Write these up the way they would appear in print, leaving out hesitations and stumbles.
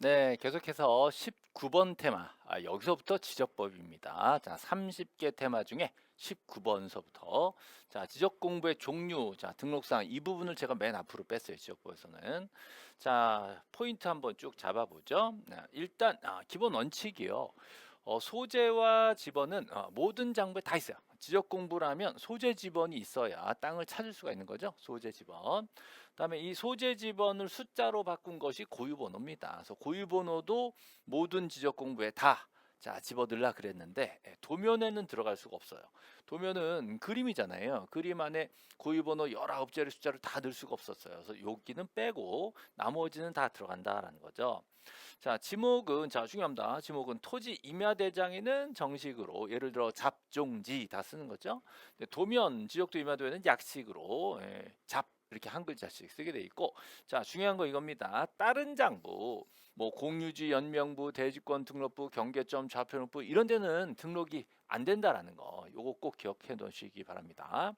네, 계속해서 19번 테마. 여기서부터 지적법입니다. 자, 30개 테마 중에 19번서부터. 자, 지적 공부의 종류. 자, 등록사항 이 부분을 제가 맨 앞으로 뺐어요. 지적법에서는. 자, 포인트 한번 쭉 잡아보죠. 일단 기본 원칙이요. 소재와 지번은 모든 장부에 다 있어요. 지적 공부라면 소재 지번이 있어야 땅을 찾을 수가 있는 거죠. 소재 지번. 그다음에 이 소재 지번을 숫자로 바꾼 것이 고유번호입니다. 그래서 고유번호도 모든 지적 공부에 다 집어넣으려 그랬는데 도면에는 들어갈 수가 없어요. 도면은 그림이잖아요. 그림 안에 고유번호 19자리 숫자를 다 넣을 수가 없었어요. 그래서 여기는 빼고 나머지는 다 들어간다라는 거죠. 자, 지목은 중요합니다. 지목은 토지 임야대장에는 정식으로 예를 들어 잡종지 다 쓰는 거죠. 도면 지역도 임야도에는 약식으로 잡 이렇게 한 글자씩 쓰게 돼 있고, 자, 중요한 거 이겁니다. 다른 장부 뭐 공유지 연명부 대지권 등록부 경계점 좌표등록부 이런 데는 등록이 안 된다라는 거 요거 꼭 기억해 놓으시기 바랍니다.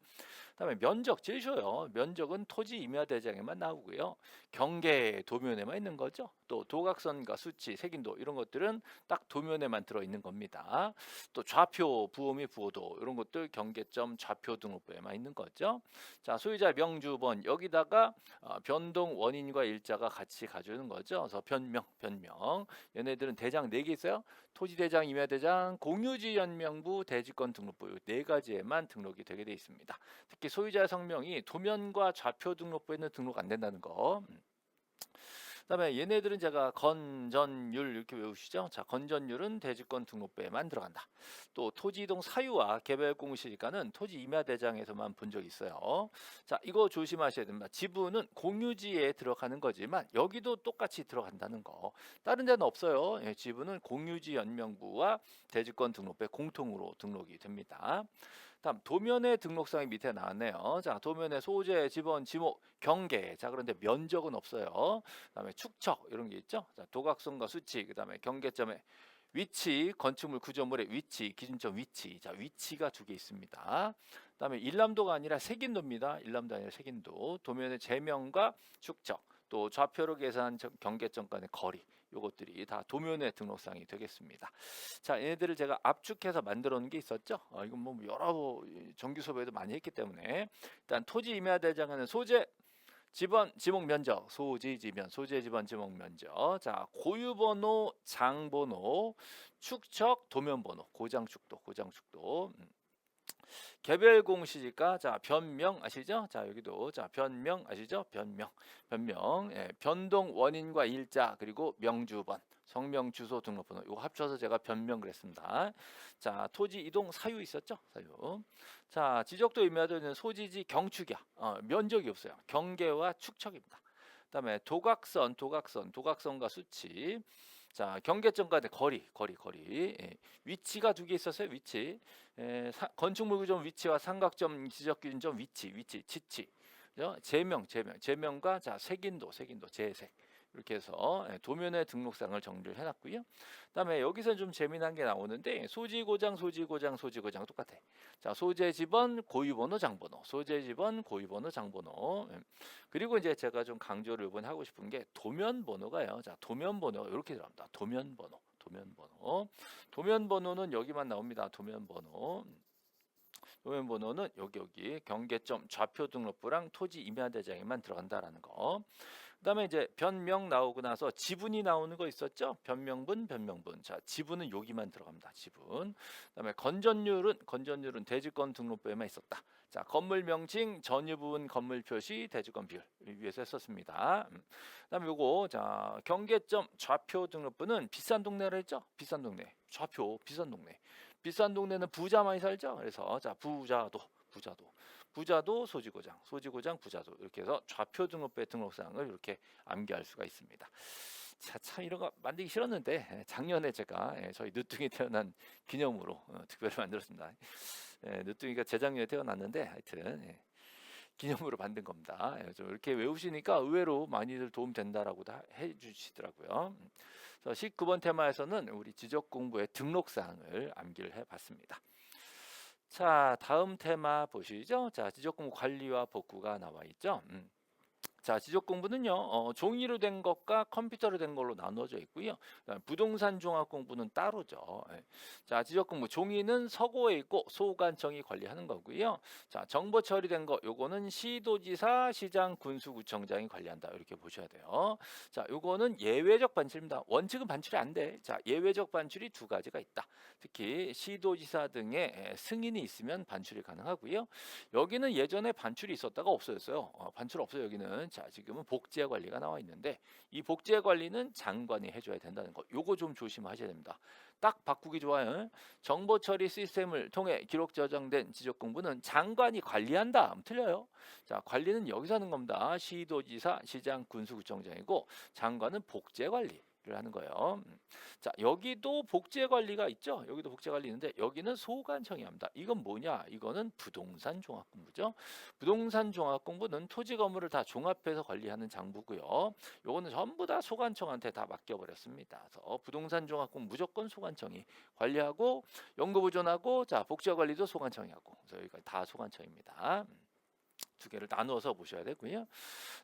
그다음에 면적 제일 쉬워요. 면적은 토지 임야대장에만 나오고요. 경계 도면에만 있는 거죠. 또 도각선과 수치, 색인도 이런 것들은 딱 도면에만 들어 있는 겁니다. 또 좌표, 부호미 부호도 이런 것들 경계점 좌표 등록부에만 있는 거죠. 자, 소유자 명주번 여기다가 변동 원인과 일자가 같이 가주는 거죠. 그래서 변명. 얘네들은 대장 4개 있어요. 토지대장, 임야대장, 공유지 연명부, 대지권 등록부 네 가지에만 등록이 되게 돼 있습니다. 특히 소유자의 성명이 도면과 좌표 등록부에는 등록 안 된다는 거. 그다음에 얘네들은 제가 건전율 이렇게 외우시죠. 자, 건전율은 대지권 등록부에만 들어간다. 또 토지 이동 사유와 개별 공시지가는 토지 임야 대장에서만 본 적이 있어요. 자, 이거 조심하셔야 됩니다. 지분은 공유지에 들어가는 거지만 여기도 똑같이 들어간다는 거. 다른 데는 없어요. 지분은 공유지 연명부와 대지권 등록부에 공통으로 등록이 됩니다. 다음 도면의 등록사항이 밑에 나왔네요. 자, 도면의 소재, 지번, 지목, 경계. 자, 그런데 면적은 없어요. 그다음에 축척 이런 게 있죠. 자, 도각선과 수치, 그다음에 경계점의 위치, 건축물 구조물의 위치, 기준점 위치. 자, 위치가 2개 있습니다. 그다음에 일람도가 아니라 색인도입니다. 일람도 아니라 색인도. 도면의 제명과 축척, 또 좌표로 계산한 경계점 간의 거리. 요것들이 다 도면의 등록사항이 되겠습니다. 자, 얘네들을 제가 압축해서 만들어 놓은 게 있었죠. 이건 뭐 여러 정규 수업에도 많이 했기 때문에 일단 토지 임야 대장에는 소재 지번 지목 면적 소지 지면 소재 지번 지목 면적 자 고유번호 장번호 축척 도면번호 고장축도 개별 공시지가 자 변명 아시죠? 자 여기도 자 변명 아시죠? 변명 변동 원인과 일자 그리고 명주번 성명 주소 등록번호 이거 합쳐서 제가 변명 그랬습니다. 자 토지 이동 사유 있었죠? 사유. 자 지적도 임야도는 소지지 경축이야. 면적이 없어요. 경계와 축척입니다. 그다음에 도각선과 수치. 자 경계점 간의 거리 위치가 2개 있었어요. 위치 건축물 구조 위치와 삼각점 지적 기준점 위치 지치 그죠? 제명과 자 색인도 재색 이렇게 해서 도면의 등록상을 정리를 해놨고요. 그다음에 여기서 좀 재미난 게 나오는데 소지고장 똑같아. 자 소재 지번 고유번호 장번호 소재 지번 고유번호 장번호 그리고 이제 제가 좀 강조를 이번에 하고 싶은 게 도면 번호가요. 자 도면 번호 이렇게 들어갑니다. 도면 번호는 여기만 나옵니다. 도면 번호는 여기 경계점 좌표 등록부랑 토지 임야 대장에만 들어간다라는 거. 그다음에 이제 변명 나오고 나서 지분이 나오는 거 있었죠? 변명분. 자, 지분은 여기만 들어갑니다. 지분. 그다음에 건전율은 대지권 등록부에만 있었다. 자, 건물 명칭 전유 부분 건물 표시 대지권 비율 위에서 했었습니다. 그다음에 요거 자, 경계점 좌표 등록부는 비싼 동네라 했죠? 비싼 동네. 좌표 비싼 동네. 비싼 동네는 부자 많이 살죠. 그래서 자, 부자도 소지고장 부자도 이렇게 해서 좌표 등록부의 등록사항을 이렇게 암기할 수가 있습니다. 자, 참 이런 거 만들기 싫었는데 작년에 제가 저희 늦둥이 태어난 기념으로 특별히 만들었습니다. 늦둥이가 재작년에 태어났는데 하여튼 기념으로 만든 겁니다. 좀 이렇게 외우시니까 의외로 많이들 도움 된다라고 해주시더라고요. 그래서 19번 테마에서는 우리 지적 공부의 등록사항을 암기를 해봤습니다. 자, 다음 테마 보시죠. 자, 지적 공부 관리와 복구가 나와 있죠. 자, 지적 공부는요, 종이로 된 것과 컴퓨터로 된 걸로 나누어져 있고요. 그다음에 부동산 종합 공부는 따로죠. 예. 자, 지적 공부 종이는 서고에 있고 소관청이 관리하는 거고요. 자, 정보 처리된 거 요거는 시도지사, 시장, 군수구청장이 관리한다. 이렇게 보셔야 돼요. 자, 요거는 예외적 반출입니다. 원칙은 반출이 안 돼. 자, 예외적 반출이 두 가지가 있다. 특히 시도지사 등의 승인이 있으면 반출이 가능하고요. 여기는 예전에 반출이 있었다가 없어졌어요. 반출 없어요. 여기는. 자, 지금은 복제 관리가 나와 있는데 이 복제 관리는 장관이 해줘야 된다는 거. 요거 좀 조심하셔야 됩니다. 딱 바꾸기 좋아요. 정보 처리 시스템을 통해 기록 저장된 지적 공부는 장관이 관리한다. 틀려요. 자, 관리는 여기서 하는 겁니다. 시도지사, 시장, 군수구청장이고 장관은 복제 관리. 를 하는 거예요. 자, 여기도 복제 관리가 있죠. 여기도 복제 관리 있는데 여기는 소관청이 합니다. 이건 뭐냐? 이거는 부동산 종합 공부죠. 부동산 종합 공부는 토지 건물을 다 종합해서 관리하는 장부고요. 요거는 전부 다 소관청한테 다 맡겨버렸습니다. 그래서 부동산 종합 공부 무조건 소관청이 관리하고 연구 보존하고 자, 복제 관리도 소관청이 하고. 그래서 여기가 다 소관청입니다. 두 개를 나누어서 보셔야 되고요.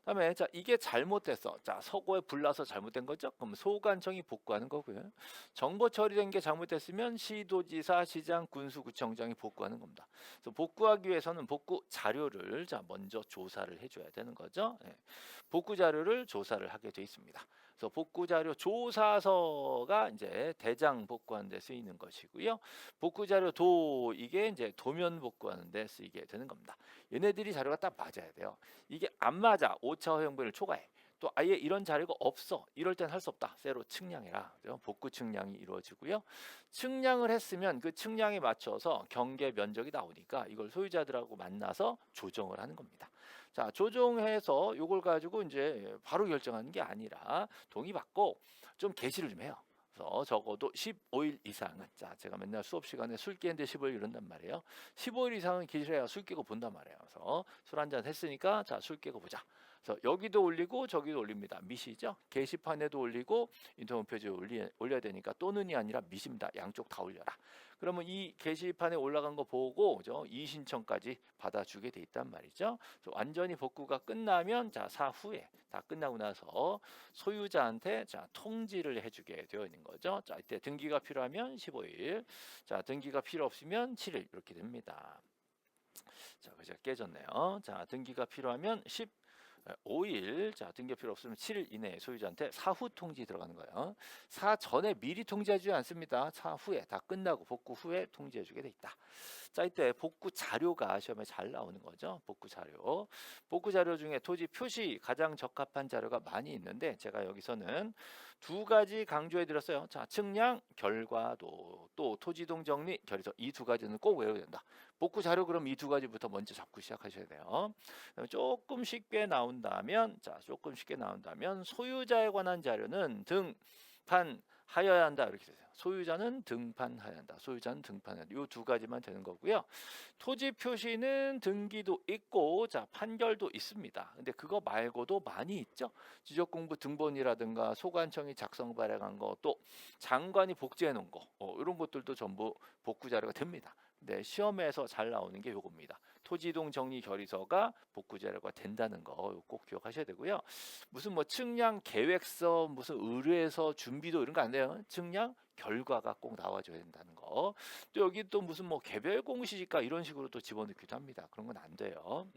그다음에 자, 이게 잘못됐어. 자, 서고에 불나서 잘못된 거죠. 그럼 소관청이 복구하는 거고요. 정보 처리된 게 잘못됐으면 시도지사, 시장, 군수구청장이 복구하는 겁니다. 그래서 복구하기 위해서는 복구 자료를 자, 먼저 조사를 해줘야 되는 거죠. 예. 복구 자료를 조사를 하게 돼 있습니다. 그래서 복구 자료 조사서가 이제 대장 복구하는 데 쓰이는 것이고요. 복구 자료 도 이게 이제 도면 복구하는 데 쓰이게 되는 겁니다. 얘네들이 자료가 딱 맞아야 돼요. 이게 안 맞아. 5차 허용분을 초과해. 또 아예 이런 자료가 없어. 이럴 땐 할 수 없다. 새로 측량해라. 복구 측량이 이루어지고요. 측량을 했으면 그 측량에 맞춰서 경계 면적이 나오니까 이걸 소유자들하고 만나서 조정을 하는 겁니다. 자, 조정해서 이걸 가지고 이제 바로 결정하는 게 아니라 동의받고 좀 게시를 좀 해요. 그래서 적어도 15일 이상은 자, 제가 맨날 수업 시간에 술 깨는데 15일 이런단 말이에요. 15일 이상은 게시를 해야 술 깨고 본단 말이에요. 그래서 술 한잔 했으니까 자, 술 깨고 보자. 그래서 여기도 올리고 저기도 올립니다. 미시죠? 게시판에도 올리고 인터넷 홈페이지에 올려야 되니까 또는이 아니라 미시입니다. 양쪽 다 올려라. 그러면 이 게시판에 올라간 거 보고 이의신청까지 받아주게 돼 있단 말이죠. 완전히 복구가 끝나면 자, 사후에 다 끝나고 나서 소유자한테 자, 통지를 해주게 되어 있는 거죠. 자, 이때 등기가 필요하면 15일, 자, 등기가 필요 없으면 7일 이렇게 됩니다. 자, 그죠? 깨졌네요. 자, 등기가 필요하면 5일, 자, 등기 필요 없으면 7일 이내에 소유자한테 사후 통지 들어가는 거예요. 사전에 미리 통지해주지 않습니다. 사후에 다 끝나고 복구 후에 통지해주게 돼 있다. 자, 이때 복구 자료가 시험에 잘 나오는 거죠. 복구 자료. 복구 자료 중에 토지 표시 가장 적합한 자료가 많이 있는데 제가 여기서는 두 가지 강조해 드렸어요. 자, 측량, 결과도 또 토지동 정리, 결의서 이 두 가지는 꼭 외워야 된다. 복구 자료 그럼 이 두 가지부터 먼저 잡고 시작하셔야 돼요. 조금 쉽게 나온다면 자, 조금 쉽게 나온다면 소유자에 관한 자료는 등판하여야 한다 이렇게 되세요. 소유자는 등판하여야 한다. 소유자는 등판해야 한다. 이 두 가지만 되는 거고요. 토지 표시는 등기도 있고 자, 판결도 있습니다. 근데 그거 말고도 많이 있죠. 지적 공부 등본이라든가 소관청이 작성 발행한 거, 또 장관이 복제해 놓은 거, 이런 것들도 전부 복구 자료가 됩니다. 네, 시험에서 잘 나오는 게 요겁니다. 토지동 정리 결의서가 복구 자료가 된다는 거 꼭 기억하셔야 되고요. 무슨 뭐 측량 계획서, 무슨 의뢰서, 준비도 이런 거 안 돼요. 측량 결과가 꼭 나와줘야 된다는 거. 또 여기 또 무슨 뭐 개별 공시지가 이런 식으로 또 집어넣기도 합니다. 그런 건 안 돼요.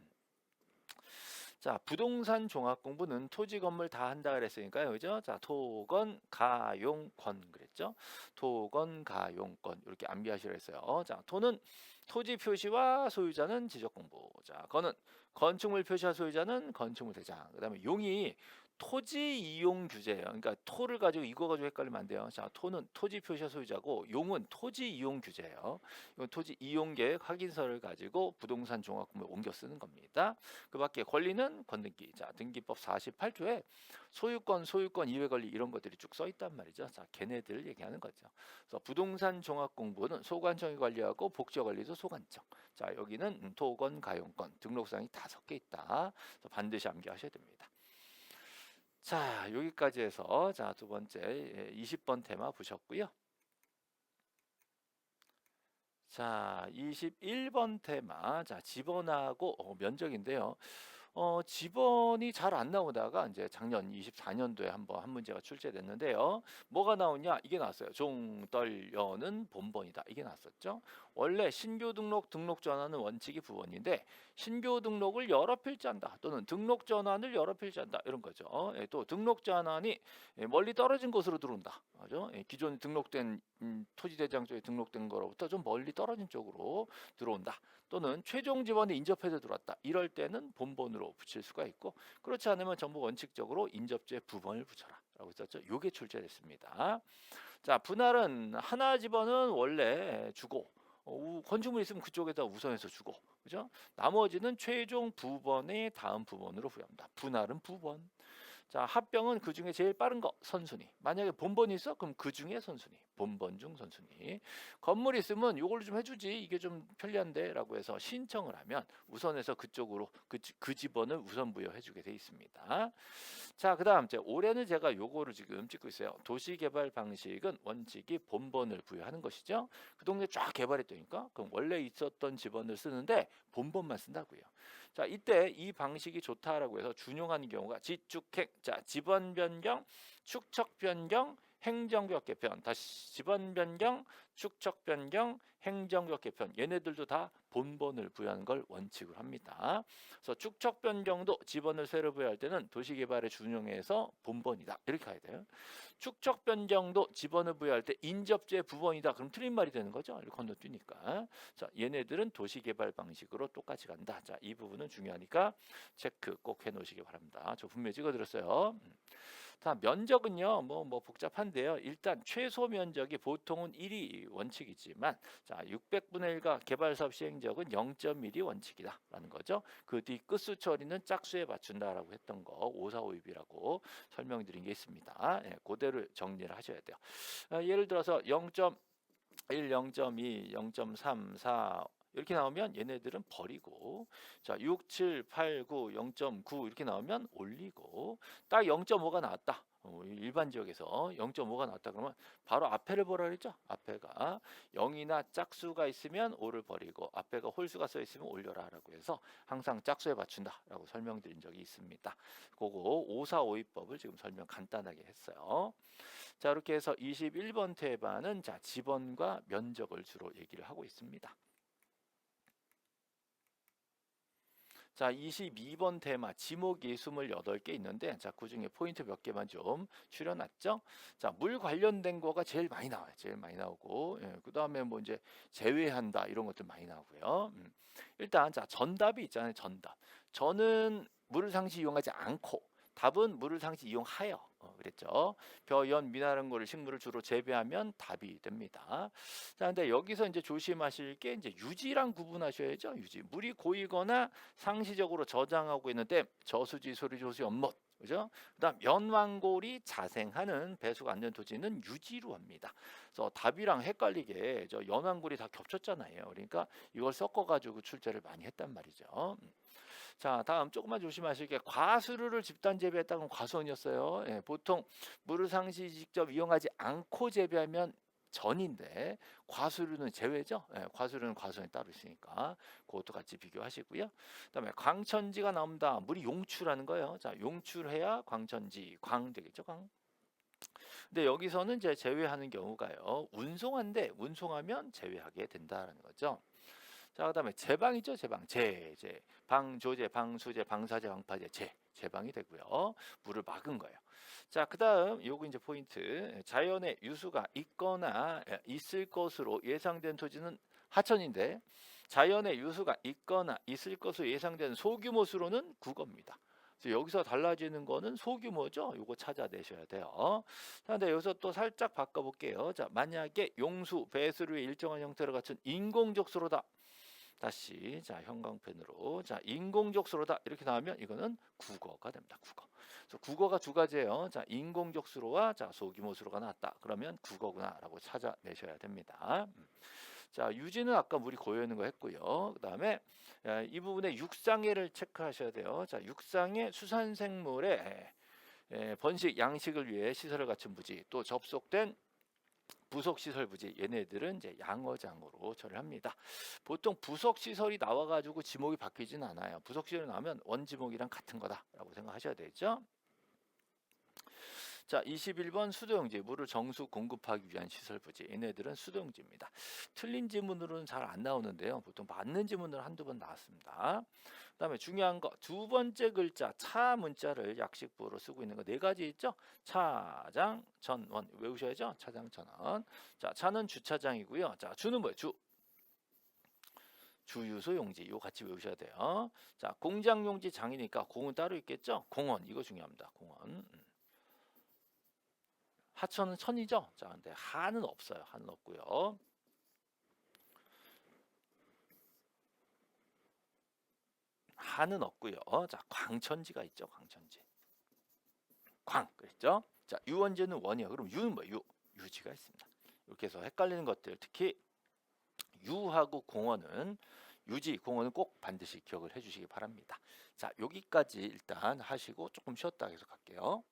자, 부동산 종합 공부는 토지 건물 다 한다 그랬으니까요. 그죠? 자, 토건, 가용, 건 그랬죠? 토건, 가용, 건 이렇게 암기하시라 했어요. 자, 토는 토지 표시와 소유자는 지적 공부. 자, 건은 건축물 표시와 소유자는 건축물 대장. 그다음에 용이 토지 이용 규제예요. 그러니까 토를 가지고 이거 가지고 헷갈리면 안 돼요. 자, 토는 토지 표시와 소유자고 용은 토지 이용 규제예요. 이건 토지 이용 계획 확인서를 가지고 부동산 종합공부에 옮겨 쓰는 겁니다. 그밖에 권리는 권등기. 자, 등기법 48조에 소유권 이외 권리 이런 것들이 쭉 써 있단 말이죠. 자, 걔네들 얘기하는 거죠. 그래서 부동산 종합 공부는 소관청이 관리하고 복지 관리도 소관청. 자, 여기는 토건, 가용권 등록사항이 5개 있다. 그래서 반드시 암기하셔야 됩니다. 자, 여기까지 해서 자, 두 번째 20번 테마 보셨고요. 자, 21번 테마. 자, 지번하고 면적인데요. 지번이 잘 안 나오다가 이제 작년 24년도에 한번 한 문제가 출제됐는데요. 뭐가 나오냐? 이게 나왔어요. 종떨여는 본번이다. 이게 나왔었죠. 원래 신규 등록 전환은 원칙이 부번인데 신규 등록을 여러 필지한다 또는 등록 전환을 여러 필지한다 이런 거죠. 또 등록 전환이 멀리 떨어진 곳으로 들어온다. 그죠? 기존 등록된 토지대장 쪽에 등록된 거로부터 좀 멀리 떨어진 쪽으로 들어온다. 또는 최종 지번에 인접해서 들어왔다. 이럴 때는 본번으로 붙일 수가 있고 그렇지 않으면 전부 원칙적으로 인접제 부번을 붙여라. 라고 했었죠. 요게 출제됐습니다. 자, 분할은 하나 지번은 원래 주고 건축물 있으면 그쪽에다 우선해서 주고 그죠? 나머지는 최종 부번의 다음 부번으로 부여합니다. 분할은 부번. 자, 합병은 그 중에 제일 빠른 거 선순위. 만약에 본번이 있어? 그럼 그 중에 선순위. 본번 중 선순위. 건물 있으면 이걸로 좀 해주지. 이게 좀 편리한데라고 해서 신청을 하면 우선해서 그쪽으로 그 집원을 우선 부여해주게 돼 있습니다. 자, 그다음 이제 올해는 제가 요거를 지금 찍고 있어요. 도시개발 방식은 원칙이 본번을 부여하는 것이죠. 그 동네 쫙 개발했다니까. 그럼 원래 있었던 집원을 쓰는데 본번만 쓴다고요. 자, 이때 이 방식이 좋다라고 해서 준용하는 경우가 지축행, 자, 지번 변경, 축척 변경, 행정구역 개편. 다시 지번 변경, 축척 변경, 행정구역 개편. 얘네들도 다 본번을 부여하는 걸 원칙으로 합니다. 그래서 축척 변경도 지번을 새로 부여할 때는 도시개발에 준용해서 본번이다. 이렇게 가야 돼요. 축척 변경도 지번을 부여할 때 인접제 부번이다. 그럼 틀린 말이 되는 거죠. 이렇게 건너뛰니까. 자, 얘네들은 도시개발 방식으로 똑같이 간다. 자, 이 부분은 중요하니까 체크 꼭 해놓으시기 바랍니다. 저 분명히 찍어드렸어요. 자, 면적은요, 뭐 복잡한데요. 일단 최소 면적이 보통은 1이 원칙이지만, 자, 600분의 1과 개발사업 시행지역은 0.1이 원칙이다라는 거죠. 그 뒤 끝수 처리는 짝수에 맞춘다라고 했던 거 5452B라고 설명드린 게 있습니다. 예, 그대로 정리를 하셔야 돼요. 예를 들어서 0.1, 0.2, 0.3, 4 이렇게 나오면 얘네들은 버리고 자 6, 7, 8, 9, 0.9 이렇게 나오면 올리고 딱 0.5가 나왔다. 일반 지역에서 0.5가 나왔다 그러면 바로 앞에를 보라 그랬죠. 앞에가 0이나 짝수가 있으면 5를 버리고 앞에가 홀수가 써 있으면 올려라 라고 해서 항상 짝수에 맞춘다 라고 설명드린 적이 있습니다. 그거 5452법을 지금 설명 간단하게 했어요. 자, 이렇게 해서 21번 태반은 자 지번과 면적을 주로 얘기를 하고 있습니다. 자, 22번 테마 지목이 28개 있는데 자, 그중에 포인트 몇 개만 좀 추려놨죠. 자, 물 관련된 거가 제일 많이 나와요. 제일 많이 나오고 예, 그다음에 뭐 이제 제외한다 이런 것들 많이 나오고요. 일단 자, 전답이 있잖아요. 전답. 저는 물을 상시 이용하지 않고 답은 물을 상시 이용하여 그랬죠. 벼, 연, 미나라는 거를 식물을 주로 재배하면 답이 됩니다. 자, 근데 여기서 이제 조심하실 게 이제 유지랑 구분하셔야죠. 유지. 물이 고이거나 상시적으로 저장하고 있는데 저수지, 소리조수, 연못. 그죠? 그다음 연왕골이 자생하는 배수가 안 된 토지는 유지로 합니다. 그래서 답이랑 헷갈리게 저 연왕골이 다 겹쳤잖아요. 그러니까 이걸 섞어가지고 출제를 많이 했단 말이죠. 자, 다음 조금만 조심하실 게 과수류를 집단 재배했다 그러면 과수원이었어요. 예, 보통 물을 상시 직접 이용하지 않고 재배하면 전인데 과수류는 제외죠. 예, 과수류는 과수원이 따로 있으니까 그것도 같이 비교하시고요. 그다음에 광천지가 나옵니다. 물이 용출하는 거예요. 자, 용출해야 광천지, 광 되겠죠, 광. 근데 여기서는 이제 제외하는 경우가요. 운송한데 운송하면 제외하게 된다라는 거죠. 자, 그다음에 제방이죠. 제방. 방조제, 방수제, 방사제, 방파제, 제방이 되고요. 물을 막은 거예요. 자, 그다음 요거 이제 포인트. 자연의 유수가 있거나 있을 것으로 예상된 토지는 하천인데 자연의 유수가 있거나 있을 것으로 예상되는 소규모 수로는 국어입니다. 그래서 여기서 달라지는 거는 소규모죠. 요거 찾아내셔야 돼요. 자, 근데 여기서 또 살짝 바꿔볼게요. 자, 만약에 용수, 배수로의 일정한 형태를 갖춘 인공적 수로다. 다시 자 형광펜으로 자 인공적 수로다 이렇게 나오면 이거는 국어가 됩니다. 국어. 그래서 국어가 두 가지예요. 자 인공적 수로와 자 소규모 수로가 나왔다. 그러면 국어구나라고 찾아내셔야 됩니다. 자 유지는 아까 물이 고여 있는 거 했고요. 그다음에 이 부분에 육상해를 체크하셔야 돼요. 자 육상해 수산생물의 번식 양식을 위해 시설을 갖춘 부지 또 접속된 부속시설 부지 얘네들은 이제 양어장으로 처리합니다. 보통 부속시설이 나와가지고 지목이 바뀌진 않아요. 부속시설이 나오면 원지목이랑 같은 거다라고 생각하셔야 되죠. 자, 21번 수도용지, 물을 정수 공급하기 위한 시설 부지. 얘네들은 수도용지입니다. 틀린 지문으로는 잘 안 나오는데요. 보통 맞는 지문으로 한두 번 나왔습니다. 그다음에 중요한 거, 두 번째 글자 차 문자를 약식부로 쓰고 있는 거 네 가지 있죠? 차장, 전원 외우셔야죠. 차장, 전원. 자, 차는 주차장이고요. 자, 주는 뭐예요? 주유소 용지 이거 같이 외우셔야 돼요. 자, 공장 용지 장이니까 공은 따로 있겠죠? 공원 이거 중요합니다. 공원. 하천은 천이죠. 자, 근데 하는 없어요. 하는 없고요. 하는 없고요. 자, 광천지가 있죠. 광천지. 광 그랬죠? 자, 유원지는 원이요. 그럼 유는 뭐 유지가 있습니다. 이렇게 해서 헷갈리는 것들 특히 유하고 공원은 유지, 공원은 꼭 반드시 기억을 해주시기 바랍니다. 자, 여기까지 일단 하시고 조금 쉬었다 계속 할게요.